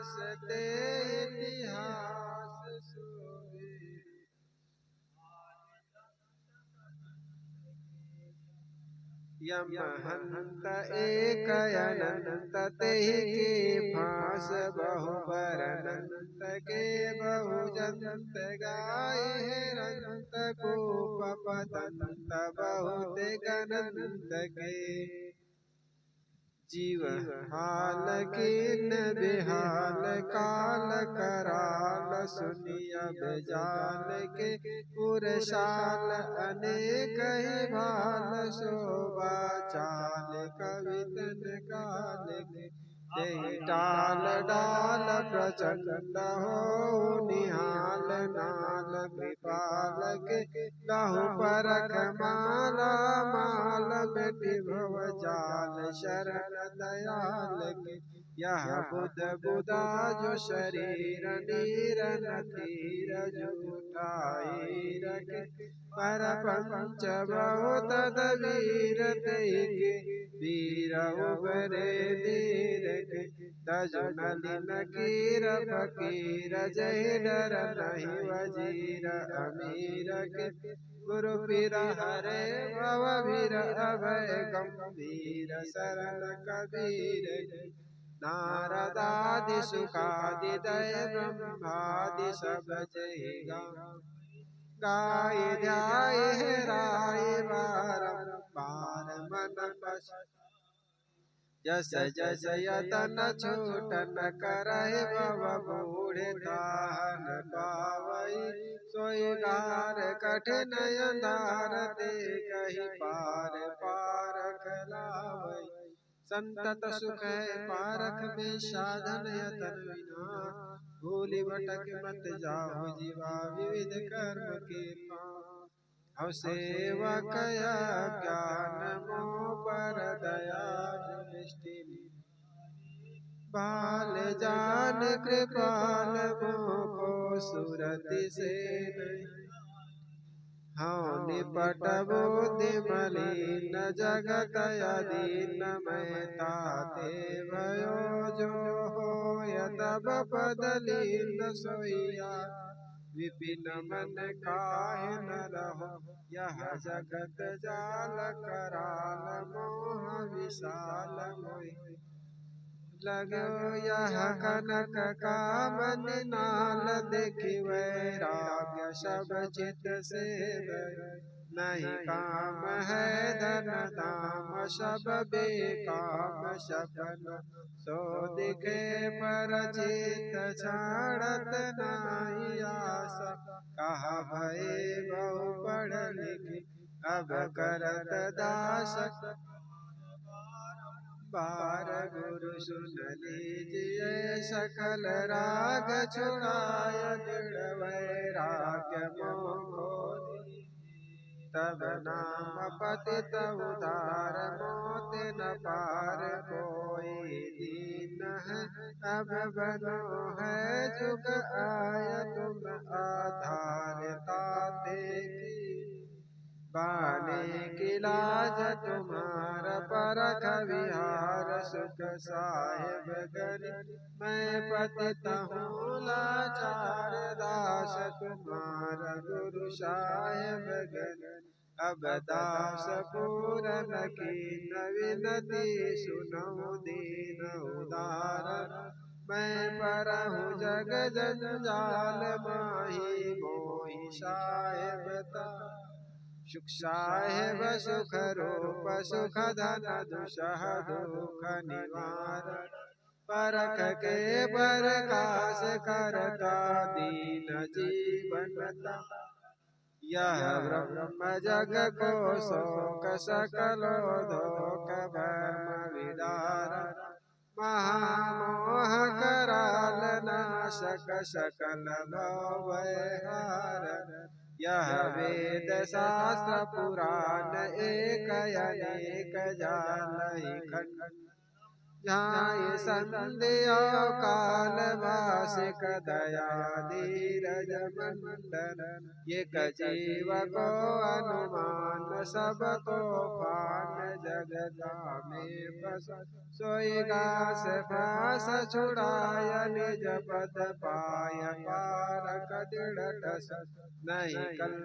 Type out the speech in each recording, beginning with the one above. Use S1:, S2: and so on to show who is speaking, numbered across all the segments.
S1: हंसते इतिहास सोए। यमहंत एक अनंत तेहि के फांस बहु बरनंत के बहु जंत गाये है रंत कूप पतंत बहुत गनंत के। जीव हाल कीन बेहाल काल कराल सुनिया बेजाल के पुरशाल अनेक ही भाल शोभा चाल कवितन काल के। तेहि टाल डाल प्रचंड हो निहाल नाल कृपाल के। लहु परख माला माल मिटि भव जाल शरण दयाल के। यह बुध बुधा जो शरीर नीर नथीर जुटाई रखे। पर पंच बहुत वीर तेहि के वीर उबरे धीर के। तजु नलिन कीर फकीर जहि डर नहीं वजीर अमीर के। गुरु पीर हरे भव वीर अभय गंभीर शरण कबीर के। नारदादि सुखादि दय ब्रह्मादि सब जहि गाय ध्याय राय बारंबार मन बस। जस जस यतन छूटन करहि भव बूढ़ ताहन पावई। सोई गार कठिन अंधार ते कहि पार पारख लावई। संतत सुख है पारख में साधन यतन विना। भूलि भटक मत जाहु जीवा विविध कर्म के पास। हौ सेवक ज्ञान मोह पर दया दृष्टि। बाल जान कृपाल मोको सुरति से हाँ निपट बुद्धि मलिन जगत अधीन मैं ताते भयो जो होय तब पद लीन सोइया। विपिन मन काहे न रहो यह जगत जाल कराल मोह विशाल मोहि। लगो यह कनक कामनि नाल देखि वैराग्य सब चित से नहीं काम है धन धाम सब बेकाम सपन। सो दिखे पर चित छाड़त नाही आशा। कहा भय बहु पढ़ लिखि अब करत दास। बार गुरु सुन लीजिए सकल राग छुड़ाय दृढ़ वैराग्य मोह। तब नाम पतित उधार मोत न पार कोई दीन है। अब बनो है जुग आय तुम आधार ताते की। बाने की लाज तुम्हारा परख विहार सुख साहेब गनि। मैं पतित हूँ लाचार दास तुम्हारा गुरु साहेब गनि। अब दास पूरन कीन विनती सुनहु दीन उदार। मैं परहु जग जंजाल माही मोहि साहेब ता। सुख साहेब सुख रूप सुख धन दुसह दुख निवारण। परख के प्रकाश करता दीन जीवन। यह ब्रह्म जग को शोक सकलो धोख भ्रम विदारण। महामोह कराल नाशक सकल भव हारण। यह वेद शास्त्र पुराण एक अनेक जालहि खंड। झाय संध्या काल रसिक दया धीरज मंडन, एक जीव को अनुमान सब तूफान, जगता में बस सोई घास फास छुड़ाय, निज पद पाय पारक दृढ़ ठस, नहीं कल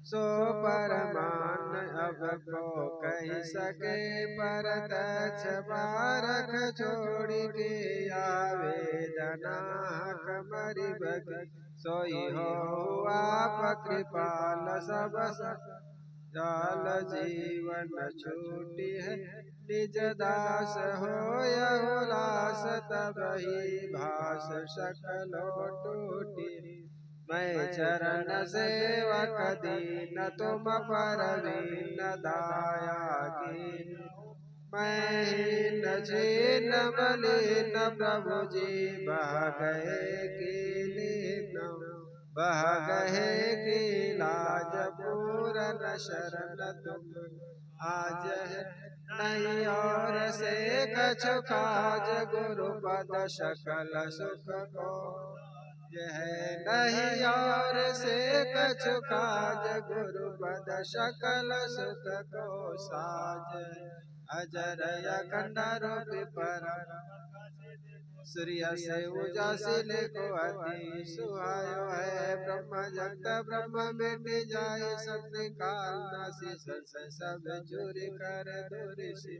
S1: सो परमान अब को कह सके, परतक्ष बारख छोड़ के आवेदना कमरि बग, सोई हो आप कृपाल सब जाल जीवन छूटी है, निज दास होय उलास, तब ही भास सकलो टूटी, मैं चरण सेवक दीन तुम परवीन दाया कीन, मैं हीन छीन मलिन प्रभु जी बह गए की लीन, बह गए की लाज पूरन शरण तुम आज है, नहीं और से कछु काज, गुरु पद सकल सुख को यह नहीं और से कछु काज, गुरु पद सकल सुख को साज, अजर अखंड रूप पर सूर्य से उजासिल को अति सुहायो है, ब्रह्म जगत ब्रह्म मिट जाए, सत्य काल नासी संशय सब चूर कर दूर से,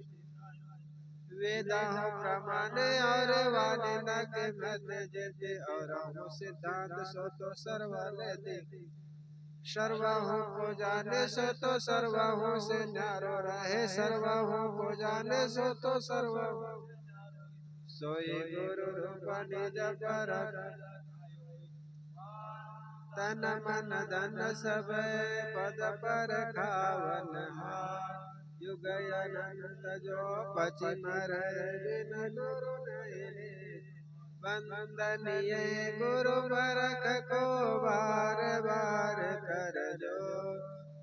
S1: वेदाहों प्रमाण और वाणी न के मत जेते, और हूँ सिद्धांत सो तो सर्वाले देखे, सर्वहु को जाने सो तो सर्वहु से न्यारो रहे, सर्वहु को जाने सो तो सर्वहु सोई गुरु रूप निज पर, तन मन धन सब पद पर खावन हार, युग अनंत जो पचि मरै बिन गुरु नहीं, वंदनीय गुरु बरख को बार बार कर जो,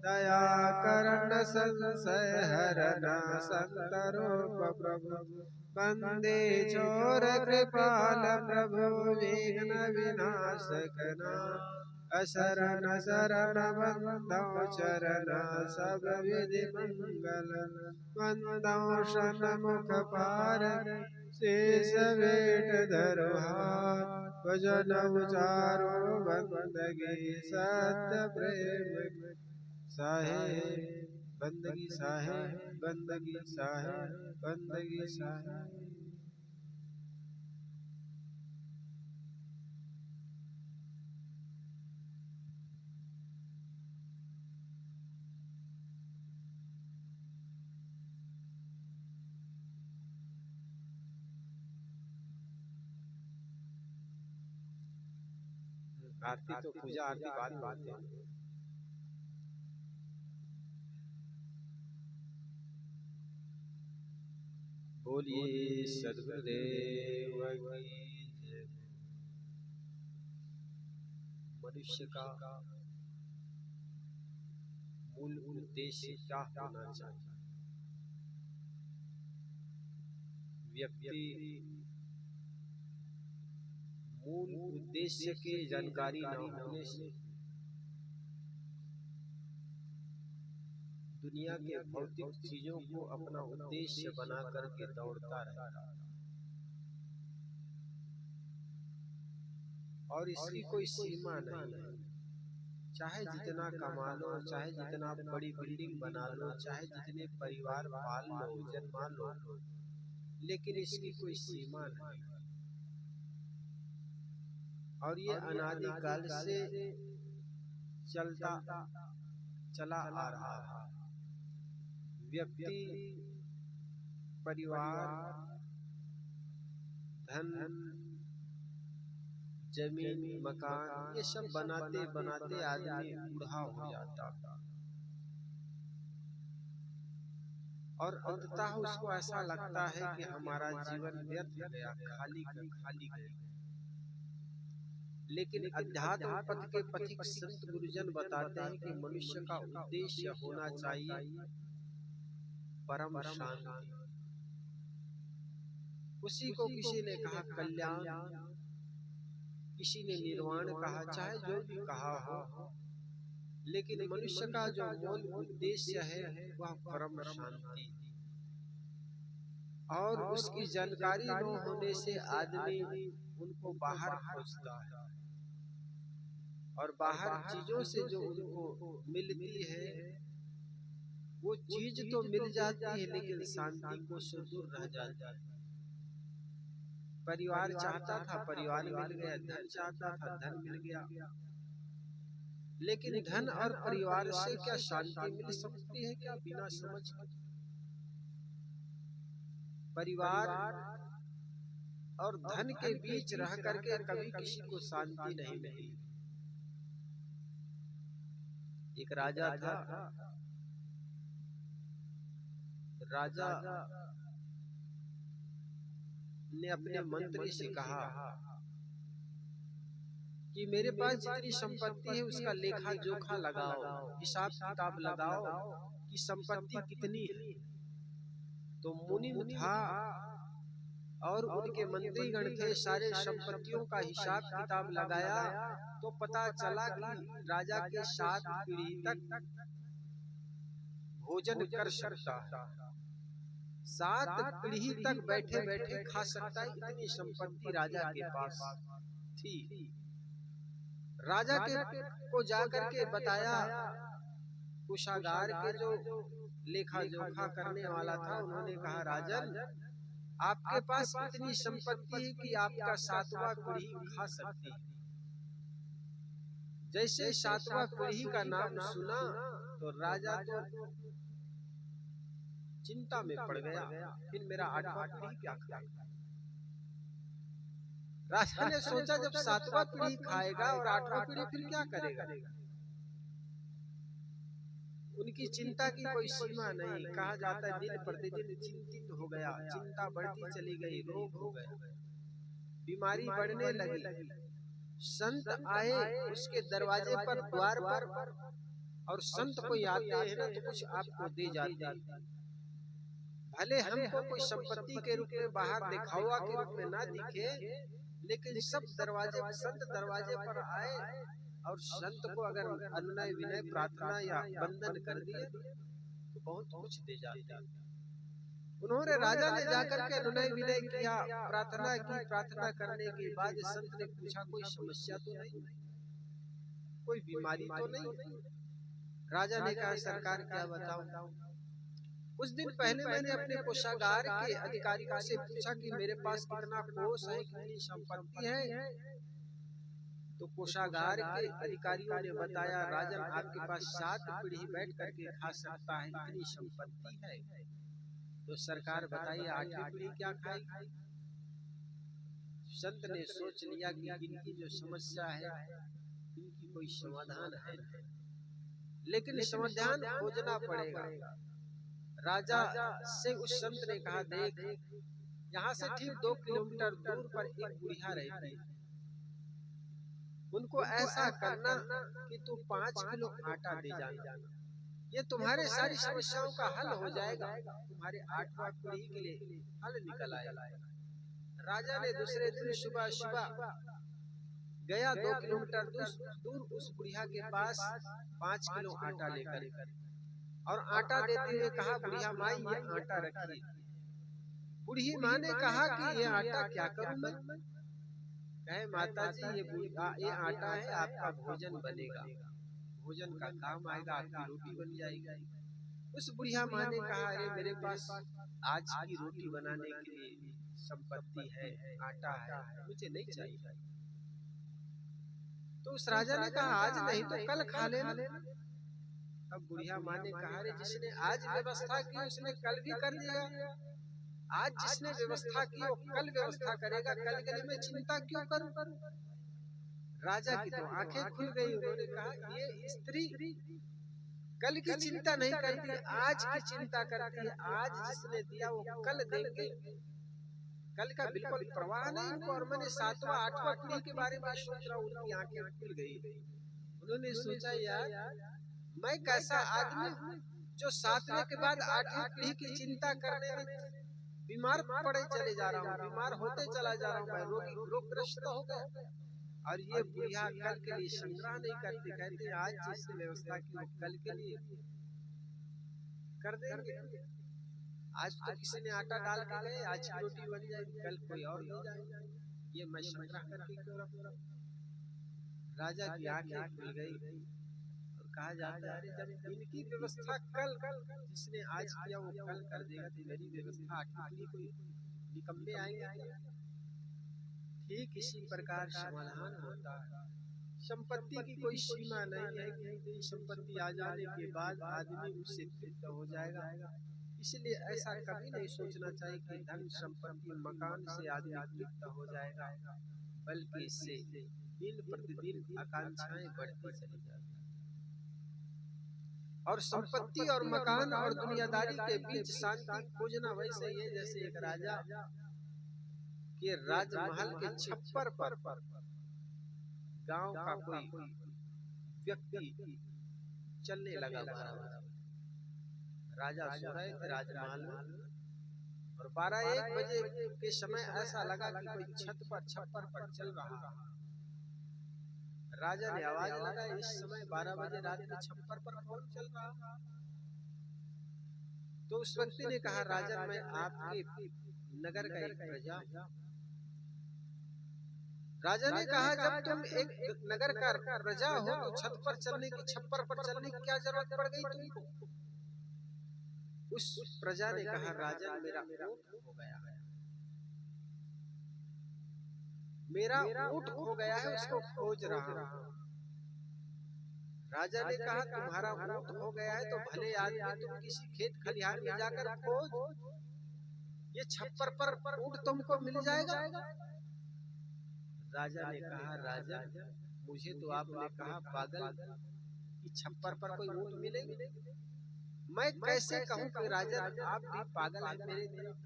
S1: दया करण संशय हरन संत रूप प्रभु, बंदे छोर कृपाल प्रभु विघ्न विनाशक नाम, असरण शरण बंदौ चरण सब विधि मंगल, वंदौ सन्मुख पार शेष वेट धरो हाथ, भजन उचारो बंदगी सत्य प्रेम साहे, बंदगी साहे, बंदगी साहे, बंदगी साहे। आरती तो पूजा आरती बाद में होते हैं। बोलिए सद्गुरुदेव की जय। मनुष्य का मूल उद्देश्य क्या होना चाहिए? व्यक्ति मूल उद्देश्य की जानकारी न होने से दुनिया के भौतिक चीजों को अपना उद्देश्य बना करके दौड़ता रहता है, और इसकी कोई सीमा नहीं है। चाहे जितना कमा लो, चाहे जितना बड़ी बिल्डिंग बना लो, चाहे जितने परिवार पाल लो, जन्मा लो, लेकिन इसकी कोई सीमा नहीं। और ये अनादिकाल से चलता चला आ रहा है। व्यक्ति, परिवार, धन, जमीन, मकान, ये सब बनाते बनाते आदमी बूढ़ा हो जाता, और अंततः उसको ऐसा लगता है कि हमारा जीवन व्यर्थ गया, खाली गया। लेकिन अध्यात्म पथ के पथिक संत गुरुजन बताते हैं कि मनुष्य का उद्देश्य होना चाहिए परम शांति। उसी को किसी ने कहा कल्याण, किसी ने निर्वाण कहा, चाहे जो भी कहा हो, लेकिन मनुष्य का जो मूल उद्देश्य है वह परम शांति, और उसकी जानकारी न होने से आदमी उनको बाहर खोजता है, और बाहर चीजों से जो उनको मिलती है वो चीज तो मिल जाती है लेकिन शांति को से दूर रह जाती है। परिवार चाहता था, परिवार मिल गया, धन चाहता था, धन मिल गया, लेकिन धन और परिवार से क्या शांति मिल सकती है क्या बिना समझ के? परिवार और धन के बीच रह करके कभी किसी को शांति नहीं मिली। एक राजा था, राजा ने अपने मंत्री से कहा कि मेरे पास जितनी संपत्ति है उसका लेखा जोखा लगाओ, हिसाब किताब लगाओ कि संपत्ति कितनी है। तो मुनीम था और उनके मंत्रीगण थे, सारे संपत्तियों का हिसाब किताब लगाया तो पता चला कि राजा के 7 पीढ़ी तक भोजन कर सकता है, 7 पीढ़ी तक बैठे बैठे खा सकता है, इतनी संपत्ति राजा के पास थी। राजा के को जाकर के बताया, कोषागार के जो लेखा जोखा करने वाला था, उन्होंने कहा राजन आपके पास इतनी संपत्ति है कि आपका 7वां पीढ़ी खा सकती है। जैसे 7वां पीढ़ी का नाम सुना तो राजा तो चिंता में पड़ गया, फिर मेरा 8वां पीढ़ी क्या खाएगा? राजा ने सोचा जब 7वां पीढ़ी खाएगा और 8वां पीढ़ी फिर क्या करेगा? उनकी चिंता की कोई सीमा नहीं। कहा जाता है दिन प्रतिदिन चिंतित हो गया, चिंता बढ़ती चली गई, रोग हो गए, बीमारी बढ़ने लगी। संत आए उसके दरवाजे पर, द्वार पर, और संत कोई आते हैं ना तो कुछ आपको दे जाते हैं। भले हमको कोई संपत्ति के रूप में बाहर दिखावा के रूप में ना दिखे, लेकिन सब दरवाजे, संत दरवाजे पर आए और संत को अगर अनुनय विनय प्रार्थना या वंदन कर दिए तो बहुत कुछ दे जाते हैं। उन्होंने, राजा ने जाकर के अनुनय विनय किया, प्रार्थना की। प्रार्थना करने के बाद संत ने पूछा कोई समस्या तो नहीं, कोई बीमारी तो नहीं? राजा ने कहा सरकार क्या बताऊं, कुछ दिन पहले मैंने अपने कोषागार के अधिकारियों से पूछा कि मेरे पास कितना कोष है, कितनी संपत्ति है। तो कोषागार के अधिकारियों ने बताया राजन आपके पास 7 पीढ़ी बैठ करके खा सकता है, इतनी संपत्ति है। तो सरकार बताइए 8वीं पीढ़ी क्या खाएगी? संत ने सोच लिया कि इनकी जो समस्या है इनकी कोई समाधान है, लेकिन समाधान खोजना पड़ेगा। राजा से उस संत ने कहा देख, यहाँ से ठीक 2 किलोमीटर दूर पर एक बुढ़िया रहती है, उनको ऐसा करना कि तू 5 किलो आटा दे जाना, ये तुम्हारे सारी समस्याओं का हल हो जाएगा, तुम्हारे 8वां पीढ़ी के लिए हल निकल आएगा। राजा ने दूसरे दिन सुबह सुबह गया, 2 किलोमीटर दूर उस बुढ़िया के पास 5 किलो आटा लेकर, और आटा देते हुए कहा बुढ़िया माई ये आटा रखिए। बुढ़ी माँ ने कहा कि ये आटा क्या करूं मैं? कहे माता जी ये आटा है, आपका भोजन बनेगा, भोजन का काम आएगा, आपकी रोटी बन जाएगी। उस बुढ़िया माँ ने कहा अरे मेरे पास आज की रोटी बनाने के लिए संपत्ति है, आटा है, मुझे नहीं चाहिए। तो उस राजा ने कहा आज नहीं तो कल खा लेना। अब बुढ़िया माँ ने कहा अरे जिसने आज व्यवस्था की उसने कल भी कर देगा, आज जिसने व्यवस्था की वो कल व्यवस्था करेगा, कल के लिए मैं चिंता क्यों करूं? राजा की तो आंखें खुल गई। उन्होंने कहा ये स्त्री कल की चिंता नहीं करती, आज की चिंता करती है। आज जिसने दिया वो कल देंगे, कल का बिल्कुल परवाह नहीं उनको। और मैंने 7वां 8वां पीढ़ी के बारे में सोच रहा हूँ, उनकी आंखें खुल गई। उन्होंने सोचा यार मैं कैसा आदमी जो 7वें के बाद 8वीं पीढ़ी की चिंता करने में बीमार पड़े चले जा रहा हूँ, बीमार होते चला जा रहा हूँ, मैं रोगग्रस्त हो गया। और ये बुढ़िया कल के लिए संग्रह नहीं करते, कहते आज जिसने व्यवस्था की वो कल के लिए कर देंगे। आज तो किसी ने आटा डाल के गए, आज की रोटी बन जाएगी, कल कोई और ले जाएगा, ये मैं संग्रह करके क्यों रखूं? राजा की आंखें खुल गई और कहा जाता है अरे जब इनकी व्यवस्था कल जिसने आज किया वो कल कर देगा तो मेरी व्यवस्था अटकनी कोई निकम्मे आएंगे। ठीक इसी प्रकार समाधान होता है। संपत्ति की कोई सीमा नहीं है कि संपत्ति आ जाने के बाद आदमी उससे तृप्त हो जाएगा। इसलिए ऐसा कभी नहीं सोचना चाहिए कि धन संपत्ति मकान से आदमी तृप्त हो जाएगा, बल्कि इससे दिन प्रतिदिन आकांक्षाएं बढ़ती चली जाती हैं। और संपत्ति और मकान और दुनियादारी के बीच शांति खोजना वैसे ही है जैसे एक राजा के राजमहल के छप्पर पर गांव का कोई व्यक्ति चलने लगा। राजा सो रहे थे राजमहल में और 12-1 बजे के समय ऐसा लगा कि कोई छत पर छप्पर पर चल रहा है। राजा ने आवाज लगाई, इस समय 12 बजे रात में छप्पर पर कौन चल रहा? तो उस व्यक्ति ने कहा राजन मैं आपके नगर का एक प्रजा। राजा ने कहा जब तुम एक नगर का प्रजा हो तो छत पर चलने की छप्पर पर चलने की क्या जरूरत पड़ गई तुमको? उस प्रजा ने कहा राजन मेरा ऊंट हो गया है, मेरा ऊंट हो गया है, उसको खोज रहा हूं। राजा ने कहा तुम्हारा ऊंट हो गया है तो भले आदमी तुम किसी खेत खलिहान में जाकर खोज, ये छप्पर पर ऊंट तुमको मिल जाएगा। राजा ने कहा राजन मुझे तो आपने कहा पागल कि छप्पर पर कोई ऊंट मिलेगी, मैं कैसे कहूं कि राजन आप भी पागल हैं मेरे तरफ?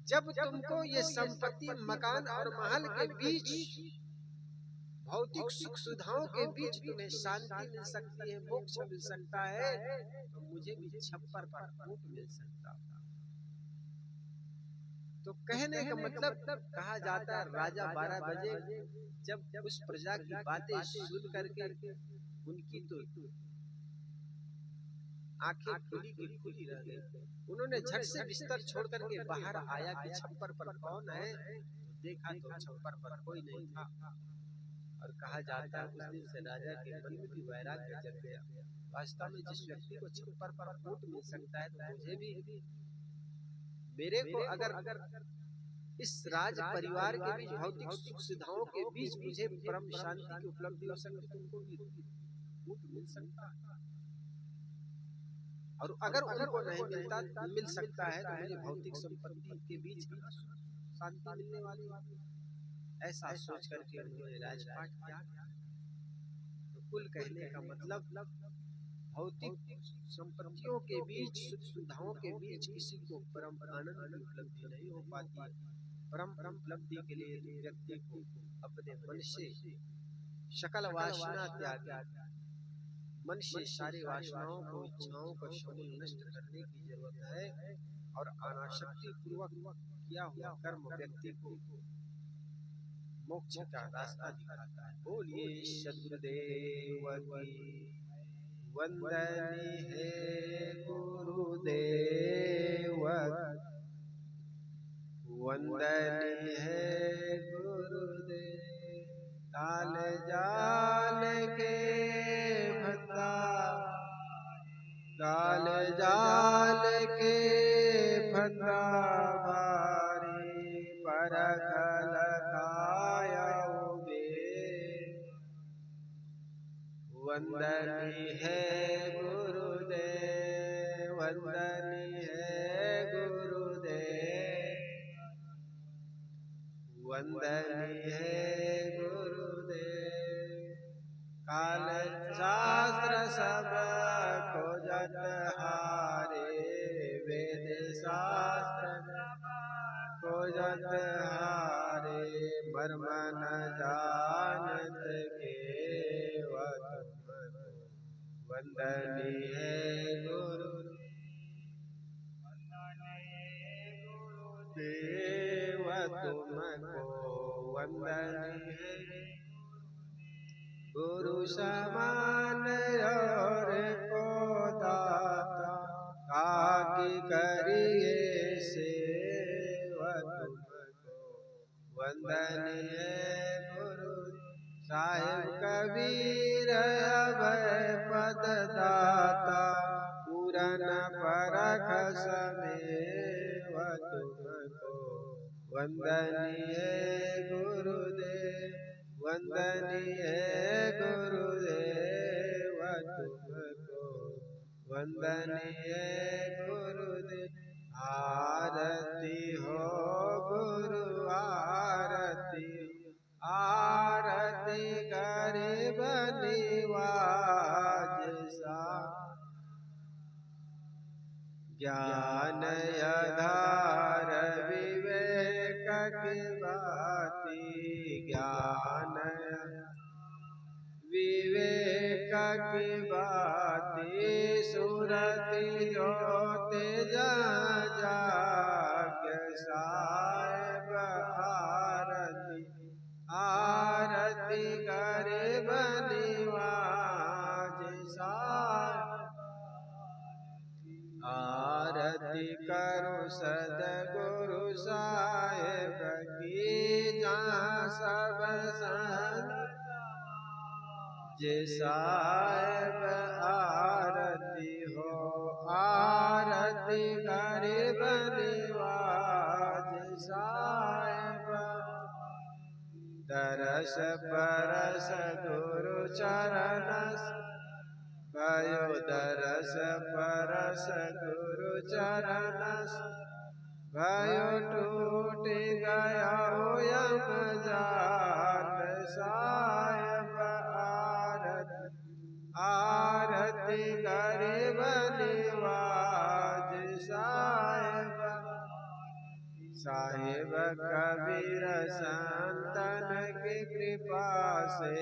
S1: जब तुमको ये संपत्ति मकान और महल के बीच भौतिक सुख सुविधाओं के बीच तुम्हें शांति मिल सकती है, मोक्ष मिल सकता है, तो मुझे भी छप्पर पर ऊंट मिल सकता है। तो कहने का मतलब कहा जाता है राजा 12 बजे जब उस प्रजा की बातें सुन करके उनकी तो आंखें खुली की खुली रह गई। उन्होंने झट से बिस्तर छोड़ करके बाहर आया कि छप्पर पर कौन है, तो देखा तो छप्पर पर कोई नहीं था। और कहा जाता है उस दिन से राजा के मन में भी वैराग्य जग गया। वास्तव में जिस व्यक्ति को छप्पर पर ऊंट मिल सकता है तो मुझे भी, मेरे को अगर इस राज परिवार के बीच भौतिक सुख सुविधाओं के बीच मुझे परम शांति की उपलब्धि हो सकती, तुमको भी ऊंट मिल सकता है। और अगर उनको नहीं मिल सकता है तो मुझे भौतिक संपत्ति के बीच शांति मिलने वाली। ऐसा सोच करके उन्होंने राजपाट किया। तो कुल कहने का मतलब भौतिक संपत्तियों के बीच सुख सुविधाओं के बीच किसी को परम आनंद की उपलब्धि नहीं हो पाती है। परम उपलब्धि के लिए व्यक्ति को अपने मन से सकल वासना त्याग, मन से सारे वासनाओं को इच्छाओं को समूल नष्ट करने की जरूरत है। और अनासक्ति पूर्वक किया हुआ कर्म व्यक्ति को मोक्ष का रास्ता दिखाता है। बोलिए सद्गुरुदेव की वंदनी है गुरुदेव, वंदनी है गुरुदेव। ताल जाल के फंदा, ताल जाल के फंदा बारी परखल खायो बे। वंदनी है गुरुदेव, वंदनी है गुरुदेव, वंदनी है गुरुदेव। काल शास्त्र सब खोजत हारे, वेद शास्त्र खोजत हारे, मर्म न जानत केवट। वंदनी है गुरु, देव तुमको वंदन है। गुरु समान और को दाता, ताकि करिए सेवा तुमको वंदन है। गुरु साहिब कबीर अभय पद दाता, पूरन परख समेव तुमको वंदनीय गुरुदेव, वंदनीय गुरुदेव तुमको वंदनीय गुरुदेव। आरती हो गुरु आरती, आरती गरीब निवाज सा, ज्ञान आधार विवेक की बाती, ज्ञान विवेक की बाती, सुरति ज्योति जाग्य साहेब आरती, आरती गरीब निवाज साहेब, आरती करो सदगुरु साहेब की, जहाँ सब संत जे साहेब आरती हो, आरती गरीब निवाज साहेब। दरस परस गुरु चरण भयो, दरस परस गुरु चरण भयो, टूट गया यम जाल साहेब आरती, आरती गरीब निवाज साहेब। साहेब कबीर संतन की कृपा से,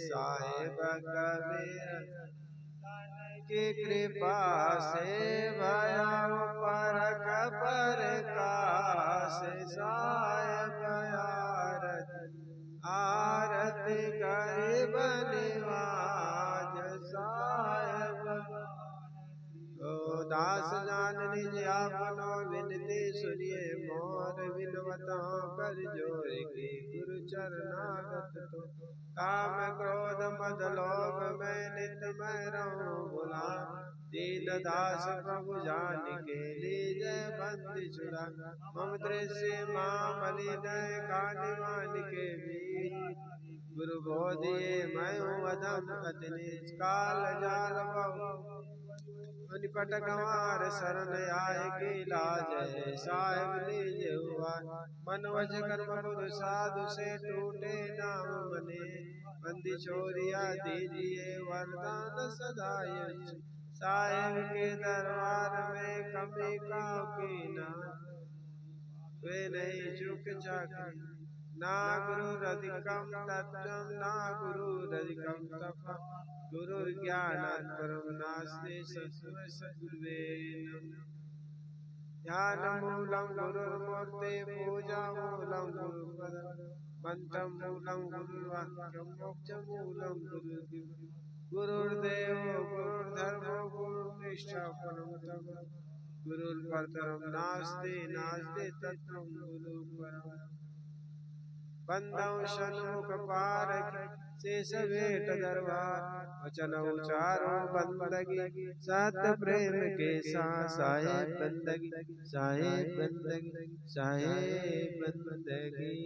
S1: साहेब कबीर की कृपा से भया परख प्रकाश साहेब आरती, आरती गरीब निवाज साहेब। तो दास जान निज आपनो, विनती सुनिए मोर विनवता कर जोर की। गुरु चरणागत तो काम क्रोध मद लोभ मैं नित मैं रहूं भुला, दीन दास प्रभु जान के लीजै बंदी छुड़ा। मम दृश्य मां मलिन कानि मान के बीच, गुरु बोधिए मैं अधम अति नीच। काल जाल बहु निपट गंवार, शरण आए के लाज है साहेब लीजे हुआ। मन वच कर्म गुरु साधु से टूटे नाम मने, बंदी छोरिया दीजिए वरदान सदा यश। साहेब के दरबार में कमी काऊ की ना, वे नहीं चूक चाकरी। ना गुरु रधिकम तत्वम, ना गुरु रधिकम तपम, गुरु ज्ञान परम नास्ति सद्गुरुवे नमः। ध्यान मूलम गुरुर्मूर्ति, पूजा मूलम गुरुपदम, मंत्र मूलम गुरुर्वाक्यम, मोक्ष मूलम गुरुर्देव। गुरुर्देवो गुरुर्धर्मो गुरुर्निष्ठा परम तप, गुरुर्परतरम नास्ति नास्ति तत्त्वं गुरुपरम। बंदौ सन्मुख पार शेष भेंट दरबार, वचन उचारो बंदगी सत प्रेम के साथ। साहेब बंदगी, साहेब बंदगी, साहेब बंदगी।